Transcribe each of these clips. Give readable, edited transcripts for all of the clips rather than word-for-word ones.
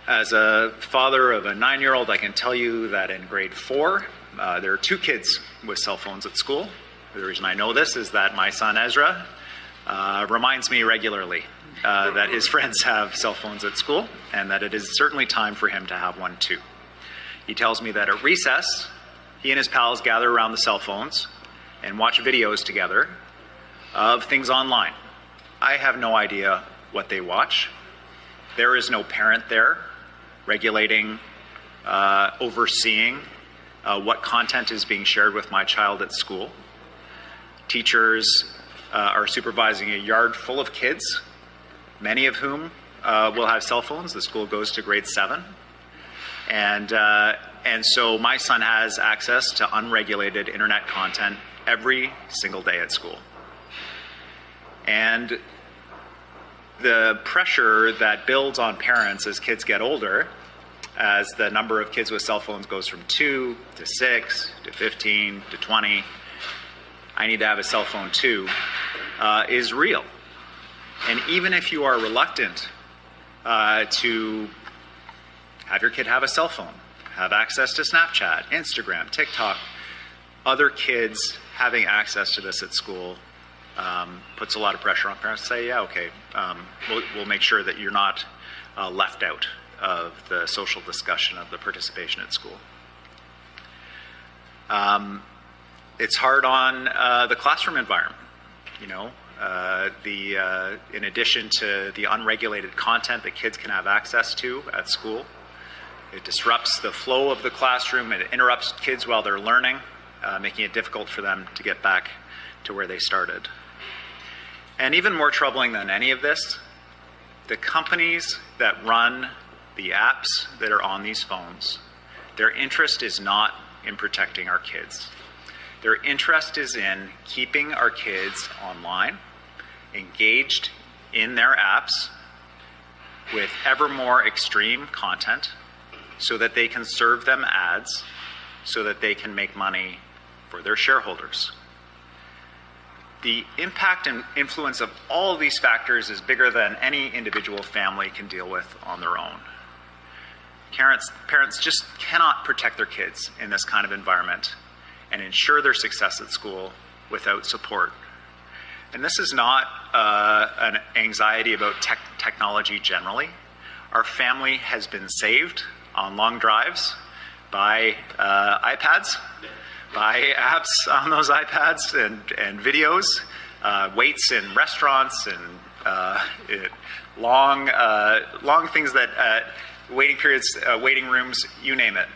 As a father of a 9-year-old, I can tell you that in grade 4, there are 2 kids with cell phones at school. The reason I know this is that my son Ezra reminds me regularly that his friends have cell phones at school, and that it is certainly time for him to have one too. He tells me that at recess, he and his pals gather around the cell phones and watch videos together of things online. I have no idea what they watch. There is no parent there regulating, overseeing what content is being shared with my child at school. Teachers are supervising a yard full of kids, many of whom will have cell phones. The school goes to grade 7. And so my son has access to unregulated internet content every single day at school. And the pressure that builds on parents as kids get older, as the number of kids with cell phones goes from 2 to 6 to 15 to 20, I need to have a cell phone too, is real. And even if you are reluctant to have your kid have a cell phone, have access to Snapchat, Instagram, TikTok, other kids having access to this at school puts a lot of pressure on parents to say, yeah, okay, we'll make sure that you're not left out of the social discussion of the participation at school. It's hard on the classroom environment, you know. In addition to the unregulated content that kids can have access to at school, it disrupts the flow of the classroom, it interrupts kids while they're learning, making it difficult for them to get back to where they started. And even more troubling than any of this, the companies that run the apps that are on these phones, their interest is not in protecting our kids. Their interest is in keeping our kids online, engaged in their apps with ever more extreme content so that they can serve them ads, so that they can make money for their shareholders. The impact and influence of all of these factors is bigger than any individual family can deal with on their own. Parents just cannot protect their kids in this kind of environment and ensure their success at school without support. And this is not an anxiety about technology generally. Our family has been saved on long drives by iPads, by apps on those iPads and videos, waits in restaurants and long things that, waiting periods, waiting rooms, you name it.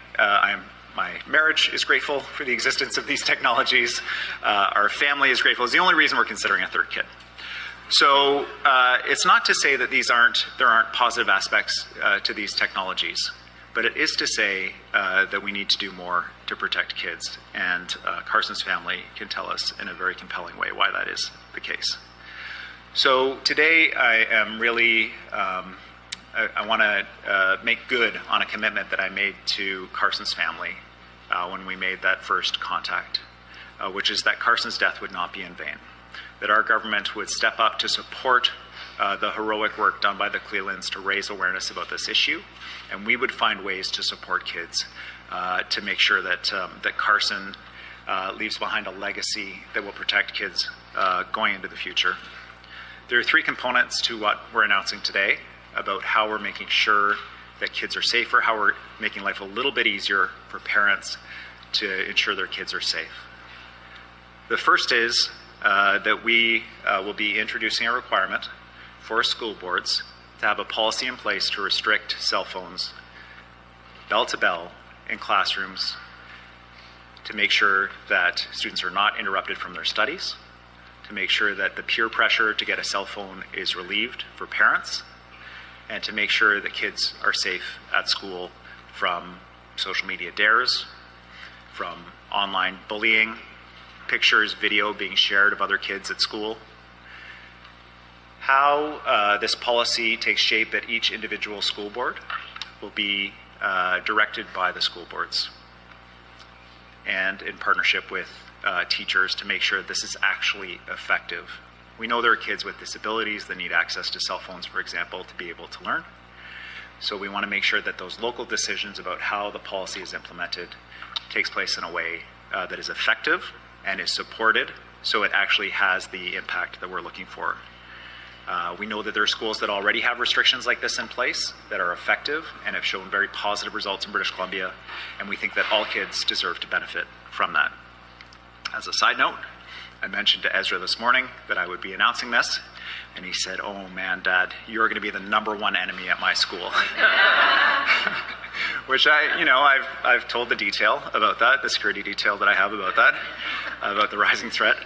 My marriage is grateful for the existence of these technologies. Our family is grateful. It's the only reason we're considering a 3rd kid. So it's not to say that there aren't positive aspects to these technologies, but it is to say that we need to do more to protect kids. And Carson's family can tell us in a very compelling way why that is the case. So today I am really, I want to make good on a commitment that I made to Carson's family when we made that first contact, which is that Carson's death would not be in vain, that our government would step up to support the heroic work done by the Clelands to raise awareness about this issue, and we would find ways to support kids to make sure that, that Carson leaves behind a legacy that will protect kids going into the future. There are 3 components to what we're announcing today about how we're making sure that kids are safer, how we're making life a little bit easier for parents to ensure their kids are safe. The first is that we will be introducing a requirement for school boards to have a policy in place to restrict cell phones bell to bell in classrooms to make sure that students are not interrupted from their studies, to make sure that the peer pressure to get a cell phone is relieved for parents, and to make sure that kids are safe at school from social media dares, from online bullying, pictures, video being shared of other kids at school. How this policy takes shape at each individual school board will be directed by the school boards and in partnership with teachers to make sure this is actually effective. We know there are kids with disabilities that need access to cell phones, for example, to be able to learn. So we want to make sure that those local decisions about how the policy is implemented takes place in a way that is effective and is supported, so it actually has the impact that we're looking for. We know that there are schools that already have restrictions like this in place that are effective and have shown very positive results in British Columbia, and we think that all kids deserve to benefit from that. As a side note, I mentioned to Ezra this morning that I would be announcing this, and he said, "Oh man, Dad, you're going to be the #1 enemy at my school." Which I've told the detail about that, the security detail that I have about that, about the rising threat.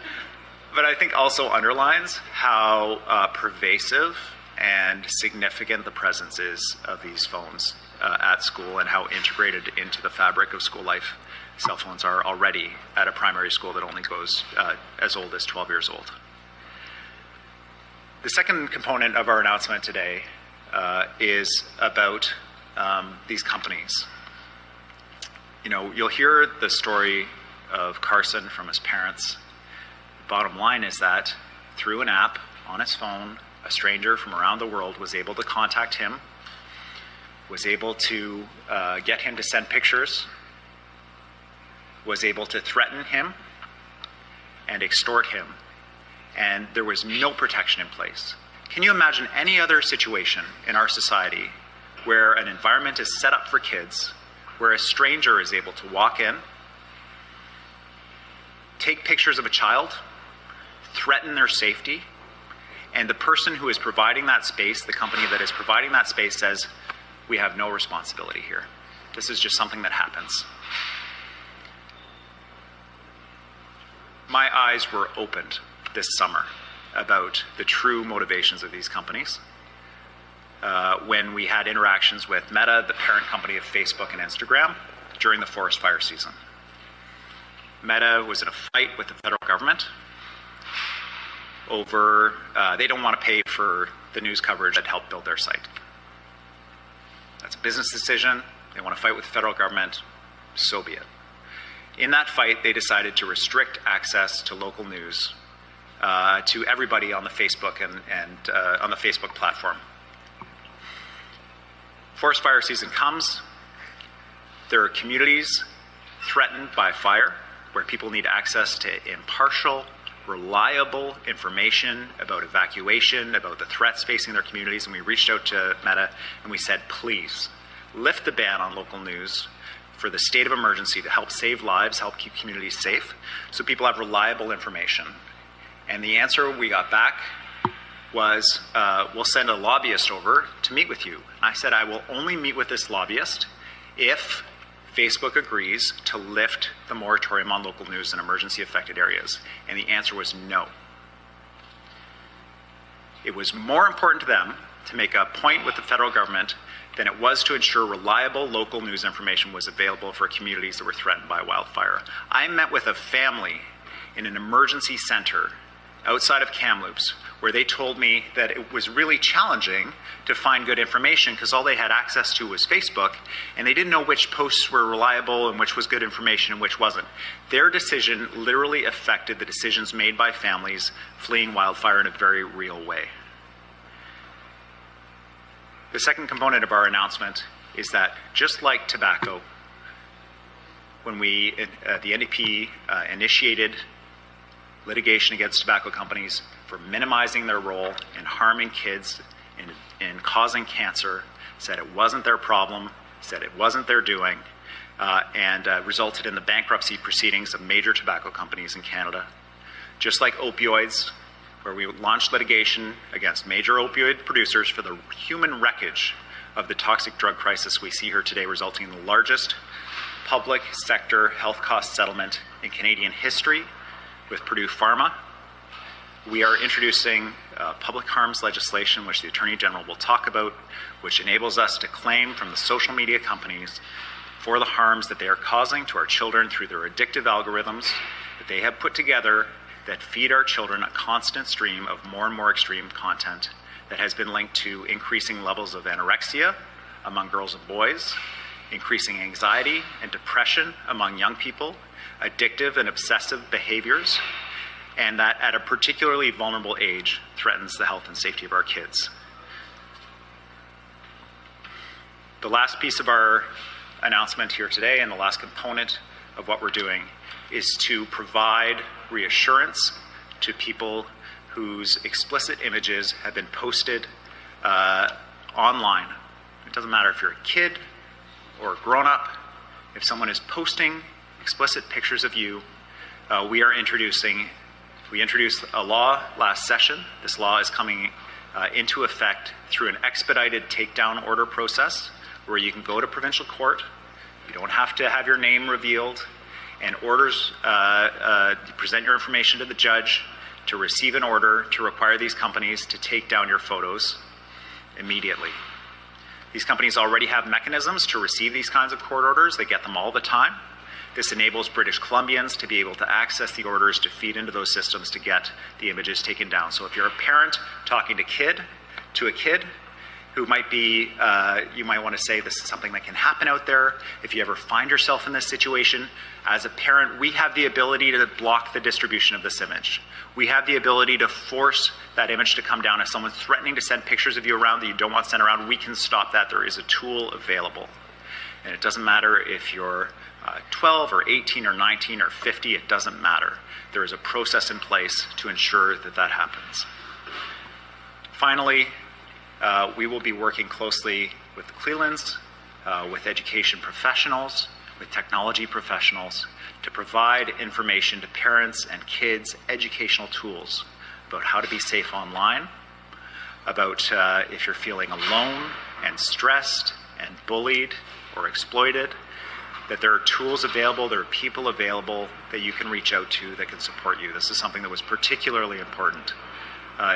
But I think also underlines how pervasive and significant the presence is of these phones at school and how integrated into the fabric of school life cell phones are already at a primary school that only goes as old as 12 years old. The second component of our announcement today is about these companies. You'll hear the story of Carson from his parents. Bottom line is that through an app on his phone, a stranger from around the world was able to contact him, was able to get him to send pictures, was able to threaten him and extort him, and there was no protection in place. Can you imagine any other situation in our society where an environment is set up for kids, where a stranger is able to walk in, take pictures of a child, threaten their safety, and the person who is providing that space, the company that is providing that space, says, "We have no responsibility here. This is just something that happens." My eyes were opened this summer about the true motivations of these companies when we had interactions with Meta, the parent company of Facebook and Instagram, during the forest fire season. Meta was in a fight with the federal government over, they don't want to pay for the news coverage that helped build their site. That's a business decision. They want to fight with the federal government, so be it. In that fight, they decided to restrict access to local news to everybody on the Facebook and on the Facebook platform. Forest fire season comes. There are communities threatened by fire where people need access to impartial, reliable information about evacuation, about the threats facing their communities, and we reached out to Meta and we said, please lift the ban on local news for the state of emergency to help save lives, help keep communities safe, so people have reliable information. And the answer we got back was, we'll send a lobbyist over to meet with you. And I said, I will only meet with this lobbyist if Facebook agrees to lift the moratorium on local news in emergency affected areas. And the answer was no. It was more important to them to make a point with the federal government than it was to ensure reliable local news information was available for communities that were threatened by wildfire. I met with a family in an emergency center outside of Kamloops where they told me that it was really challenging to find good information because all they had access to was Facebook, and they didn't know which posts were reliable and which was good information and which wasn't. Their decision literally affected the decisions made by families fleeing wildfire in a very real way. The second component of our announcement is that just like tobacco, when the NDP initiated litigation against tobacco companies for minimizing their role in harming kids, in causing cancer, said it wasn't their problem, said it wasn't their doing, and resulted in the bankruptcy proceedings of major tobacco companies in Canada. Just like opioids, where we launched litigation against major opioid producers for the human wreckage of the toxic drug crisis we see here today, resulting in the largest public sector health cost settlement in Canadian history with Purdue Pharma. We are introducing public harms legislation, which the Attorney General will talk about, which enables us to claim from the social media companies for the harms that they are causing to our children through their addictive algorithms that they have put together that feed our children a constant stream of more and more extreme content that has been linked to increasing levels of anorexia among girls and boys, increasing anxiety and depression among young people, addictive and obsessive behaviors, and that at a particularly vulnerable age threatens the health and safety of our kids. the last piece of our announcement here today, and the last component of what we're doing, is to provide reassurance to people whose explicit images have been posted online. It doesn't matter if you're a kid or a grown-up. If someone is posting explicit pictures of you, we introduced a law last session. This law is coming into effect through an expedited takedown order process where you can go to provincial court. You don't have to have your name revealed, and orders, present your information to the judge to receive an order to require these companies to take down your photos immediately. These companies already have mechanisms to receive these kinds of court orders. They get them all the time. This enables British Columbians to be able to access the orders to feed into those systems to get the images taken down. So if you're a parent talking to a kid who might be, you might want to say this is something that can happen out there. If you ever find yourself in this situation, as a parent, we have the ability to block the distribution of this image. We have the ability to force that image to come down. If someone's threatening to send pictures of you around that you don't want sent around, we can stop that. There is a tool available. And it doesn't matter if you're 12 or 18 or 19 or 50, it doesn't matter. There is a process in place to ensure that that happens. Finally, we will be working closely with the Clelands, with education professionals, with technology professionals, to provide information to parents and kids, educational tools about how to be safe online, about if you're feeling alone and stressed and bullied or exploited, that there are tools available, there are people available that you can reach out to that can support you. This is something that was particularly important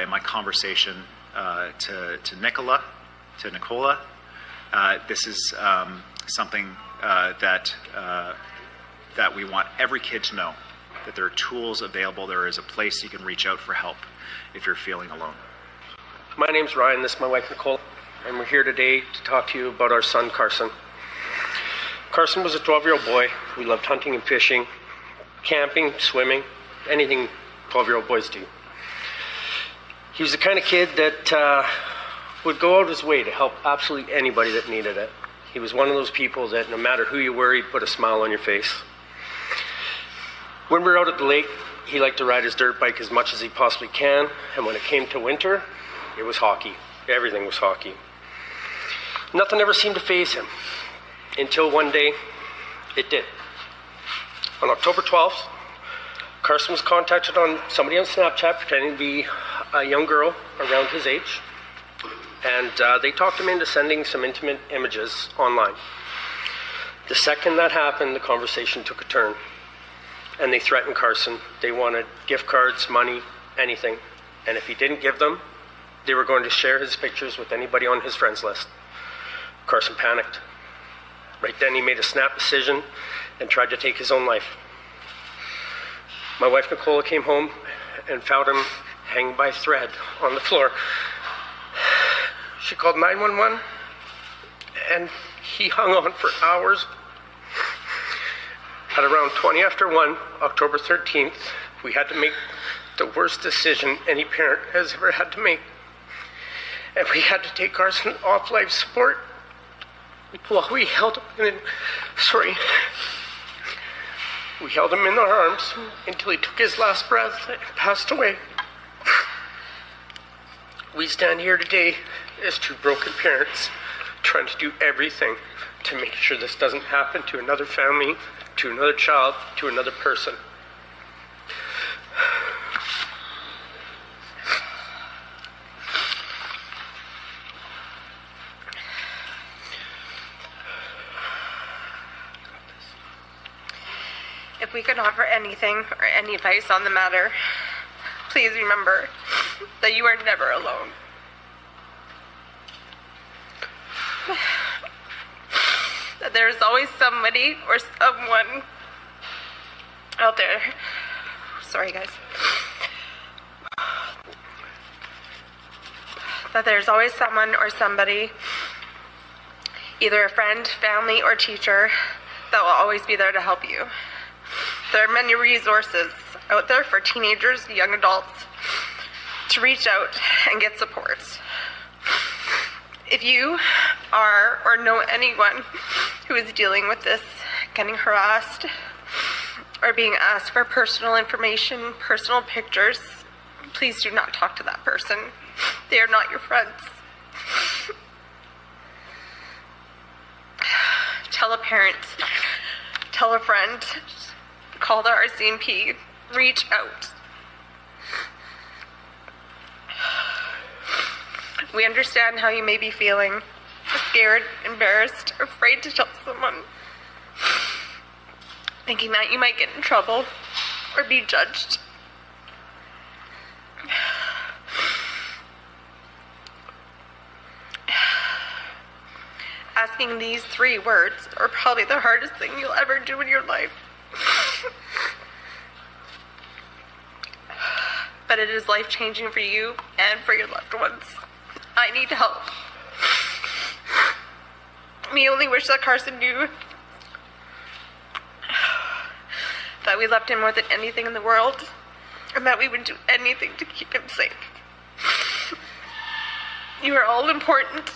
in my conversation to Nicola. This is something that we want every kid to know, that there are tools available, there is a place you can reach out for help if you're feeling alone. My name's Ryan, this is my wife Nicole, and we're here today to talk to you about our son Carson. Carson was a 12-year-old boy who loved hunting and fishing, camping, swimming, anything 12-year-old boys do. He was the kind of kid that would go out his way to help absolutely anybody that needed it. He was one of those people that no matter who you were, he'd put a smile on your face. When we were out at the lake, he liked to ride his dirt bike as much as he possibly can, and when it came to winter, it was hockey. Everything was hockey. Nothing ever seemed to faze him, until one day, it did. On October 12th, Carson was contacted on somebody on Snapchat pretending to be a young girl around his age, and they talked him into sending some intimate images online. The second that happened, the conversation took a turn, and they threatened Carson. They wanted gift cards, money, anything, and if he didn't give them, they were going to share his pictures with anybody on his friends list. Carson panicked. Right then he made a snap decision and tried to take his own life. My wife Nicola came home and found him hanging by a thread on the floor. She called 911 and he hung on for hours. At around 20 after 1, October 13th, we had to make the worst decision any parent has ever had to make. And we had to take Carson off life support while we held him we held him in our arms until he took his last breath and passed away. We stand here today as two broken parents trying to do everything to make sure this doesn't happen to another family, to another child, to another person. If we could offer anything or any advice on the matter, please remember that you are never alone. That there is always somebody or someone out there. Sorry, guys. That there's always someone or somebody, either a friend, family, or teacher, that will always be there to help you. There are many resources out there for teenagers, young adults, to reach out and get support. If you are or know anyone who is dealing with this, getting harassed, or being asked for personal information, personal pictures, please do not talk to that person. They are not your friends. Tell a parent, tell a friend, call the RCMP, reach out. We understand how you may be feeling, scared, embarrassed, afraid to tell someone, thinking that you might get in trouble or be judged. Asking these 3 words are probably the hardest thing you'll ever do in your life. But it is life-changing for you and for your loved ones. I need help. We only wish that Carson knew that we loved him more than anything in the world, and that we would do anything to keep him safe. You are all important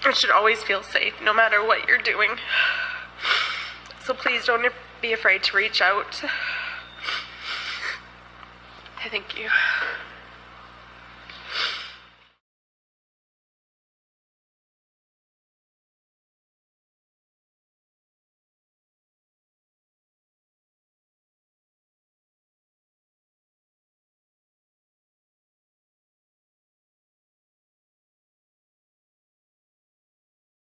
and should always feel safe, no matter what you're doing. So please don't be afraid to reach out. Thank you.